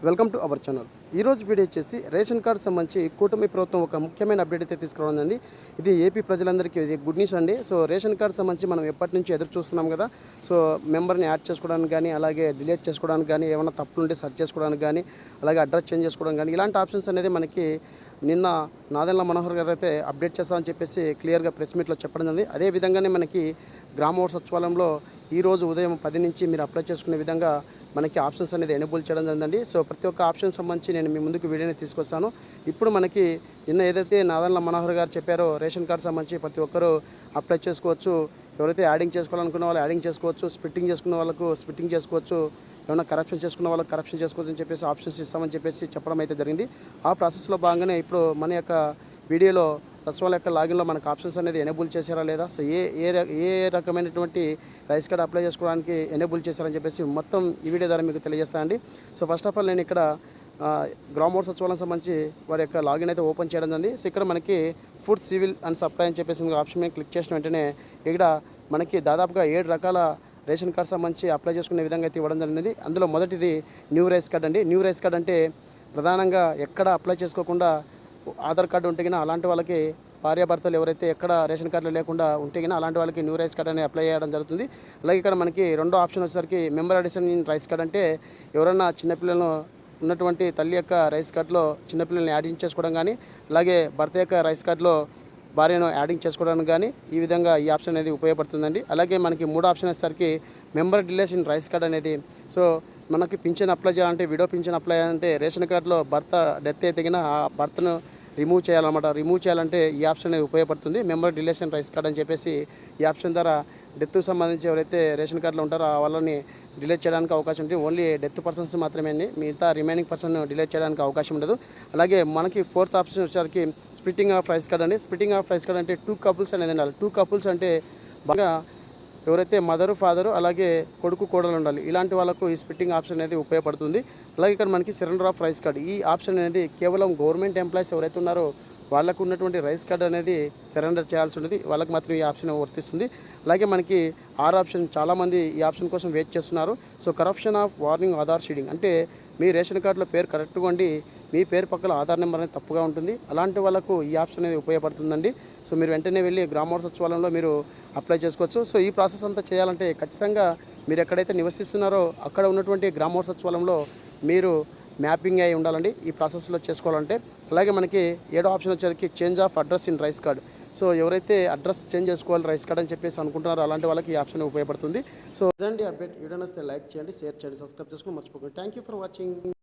Welcome to our channel. ఈరోజు video వచ్చేసి ration card సంబంధించి కూటమి ప్రభుత్వం ఒక ముఖ్యమైన అప్డేట్ అయితే తీసుకురానుంది. ఇది ఏపీ ప్రజలందరికీ ఇది గుడ్ న్యూస్ అండి. సో రేషన్ కార్డు సంబంధించి మనం ఎప్పటి నుంచి ఎదురు చూస్తున్నాం కదా. సో మెంబర్ని యాడ్ చేసుకోవడానికి కానీ, అలాగే డిలీట్ చేసుకోవడానికి కానీ, ఏమైనా తప్పులు ఉంటే సెర్చ్ చేసుకోవడానికి కానీ, అలాగే అడ్రస్ చేంజ్ చేసుకోవడానికి కానీ, ఇలాంటి ఆప్షన్స్ అనేది మనకి నిన్న నాదెండ్ల మనోహర్ గారు అయితే అప్డేట్ చేస్తామని చెప్పేసి క్లియర్గా ప్రెస్ మీట్లో చెప్పడం జరిగింది. అదేవిధంగానే మనకి గ్రామ సచివాలయంలో ఈరోజు ఉదయం 10 నుంచి మీరు అప్లై చేసుకునే విధంగా మనకి ఆప్షన్స్ అనేది ఎనేబుల్ చేయడం జరిగిందండి. సో ప్రతి ఒక్క ఆప్షన్ సంబంధించి నేను మీ ముందుకు వీడియోని తీసుకొస్తాను. ఇప్పుడు మనకి నిన్న ఏదైతే నాదెండ్ల మనోహర్ గారు చెప్పారో రేషన్ కార్డు సంబంధించి ప్రతి ఒక్కరూ అప్లై చేసుకోవచ్చు. ఎవరైతే యాడింగ్ చేసుకోవాలనుకున్న వాళ్ళు యాడింగ్ చేసుకోవచ్చు, స్ప్లిట్టింగ్ చేసుకున్న వాళ్ళకు స్ప్లిట్టింగ్ చేసుకోవచ్చు, ఏమైనా కరప్షన్ చేసుకున్న వాళ్ళకి కరప్షన్ చేసుకోవచ్చు అని చెప్పేసి ఆప్షన్స్ ఇస్తామని చెప్పేసి చెప్పడం అయితే జరిగింది. ఆ ప్రాసెస్లో భాగంగానే ఇప్పుడు మన యొక్క వీడియోలో సచివాలయం యొక్క లాగిన్లో మనకు ఆప్షన్స్ అనేది ఎనేబుల్ చేశారా లేదా, సో ఏ రకమైనటువంటి రైస్ కార్డ్ అప్లై చేసుకోవడానికి ఎనేబుల్ చేశారని చెప్పేసి మొత్తం ఈ వీడియో ద్వారా మీకు తెలియజేస్తానండి. సో ఫస్ట్ ఆఫ్ ఆల్ నేను ఇక్కడ గ్రామ సచివాలయం సంబంధించి వారి యొక్క లాగిన్ అయితే ఓపెన్ చేయడం జరిగింది. సో ఇక్కడ మనకి ఫుడ్ సివిల్ అండ్ సప్లై అని చెప్పేసి ఆప్షన్ మీద క్లిక్ చేసిన వెంటనే ఇక్కడ మనకి దాదాపుగా 7 రకాల రేషన్ కార్డ్ సంబంధించి అప్లై చేసుకునే విధంగా అయితే ఇవ్వడం జరిగింది. అందులో మొదటిది న్యూ రైస్ కార్డ్ అండి. న్యూ రైస్ కార్డ్ అంటే ప్రధానంగా ఎక్కడ అప్లై చేసుకోకుండా ఆధార్ కార్డు ఉంటే కినా అలాంటి వాళ్ళకి, భార్యాభర్తలు ఎవరైతే ఎక్కడ రేషన్ కార్డులు లేకుండా ఉంటే కినా అలాంటి వాళ్ళకి న్యూ రైస్ కార్డ్ అనేది అప్లై చేయడం జరుగుతుంది. అలాగే ఇక్కడ మనకి రెండో ఆప్షన్ వచ్చేసరికి member addition in rice card అంటే ఎవరన్నా చిన్నపిల్లలను ఉన్నటువంటి తల్లి యొక్క రైస్ కార్డులో చిన్నపిల్లల్ని యాడింగ్ చేసుకోవడం కానీ, అలాగే భర్త యొక్క రైస్ కార్డులో భార్యను యాడింగ్ చేసుకోవడానికి కానీ ఈ విధంగా ఈ ఆప్షన్ అనేది ఉపయోగపడుతుందండి. అలాగే మనకి మూడో ఆప్షన్ వచ్చేసరికి member delays in rice card అనేది. సో మనకి పింఛన్ అప్లై చేయాలంటే, విడో పింఛన్ అప్లై చేయాలంటే రేషన్ కార్డులో భర్త డెత్ అయితే కినా ఆ భర్తను రిమూవ్ చేయాలన్నమాట. రిమూవ్ చేయాలంటే ఈ ఆప్షన్ అనేది ఉపయోగపడుతుంది, మెంబర్ డిలేషన్ రైస్ కార్డ్ అని చెప్పేసి. ఈ ఆప్షన్ ద్వారా డెత్కు సంబంధించి ఎవరైతే రేషన్ కార్డులో ఉంటారో వాళ్ళని డిలీట్ చేయడానికి అవకాశం ఉంటుంది. ఓన్లీ డెత్ పర్సన్స్ మాత్రమే అండి, మిగతా రిమైనింగ్ పర్సన్ డిలీట్ చేయడానికి అవకాశం ఉండదు. అలాగే మనకి ఫోర్త్ ఆప్షన్ వచ్చేసరికి స్ప్లిట్టింగ్ ఆఫ్ రైస్ కార్డ్ అండి. స్ప్లిట్టింగ్ ఆఫ్ రైస్ కార్డ్ అంటే 2 కపుల్స్ అనేది ఉండాలి. 2 కపుల్స్ అంటే బాగా ఎవరైతే మదరు ఫాదరు అలాగే కొడుకు కోడలు ఉండాలి, ఇలాంటి వాళ్ళకు ఈ స్ప్లిట్టింగ్ ఆప్షన్ అనేది ఉపయోగపడుతుంది. అలాగే ఇక్కడ మనకి సరెండర్ ఆఫ్ రైస్ కార్డ్, ఈ ఆప్షన్ అనేది కేవలం గవర్నమెంట్ ఎంప్లాయీస్ ఎవరైతే ఉన్నారో వాళ్ళకు ఉన్నటువంటి రైస్ కార్డ్ అనేది సరెండర్ చేయాల్సి ఉంటుంది, వాళ్ళకి మాత్రం ఈ ఆప్షన్ వర్తిస్తుంది. అలాగే మనకి 6 ఆప్షన్, చాలామంది ఈ ఆప్షన్ కోసం వెయిట్ చేస్తున్నారు. So corruption of warning Aadhaar seeding అంటే మీ రేషన్ కార్డులో పేరు కరెక్ట్గా ఉండి మీ పేరు పక్కన ఆధార్ నెంబర్ అనేది తప్పుగా ఉంటుంది, అలాంటి వాళ్ళకు ఈ ఆప్షన్ అనేది ఉపయోగపడుతుందండి. సో మీరు వెంటనే వెళ్ళి గ్రామ సచివాలయంలో మీరు అప్లై చేసుకోవచ్చు. సో ఈ ప్రాసెస్ అంతా చేయాలంటే ఖచ్చితంగా మీరు ఎక్కడైతే నివసిస్తున్నారో అక్కడ ఉన్నటువంటి గ్రామ సచివాలయంలో మీరు మ్యాపింగ్ అయి ఉండాలండి ఈ ప్రాసెస్లో చేసుకోవాలంటే. అలాగే మనకి 7వ ఆప్షన్ వచ్చేసరికి change of address in rice card. So ఎవరైతే అడ్రస్ చేంజ్ చేసుకోవాలి రైస్ కార్డ్ అని చెప్పేసి అనుకుంటున్నారో అలాంటి వాళ్ళకి ఈ ఆప్షన్ ఉపయోగపడుతుంది. సో ఇదండి అప్డేట్. వీడియో నచ్చితే లైక్ చేయండి, షేర్ చేయండి, సబ్స్క్రైబ్ చేసుకుని మర్చిపోకండి. Thank you for watching.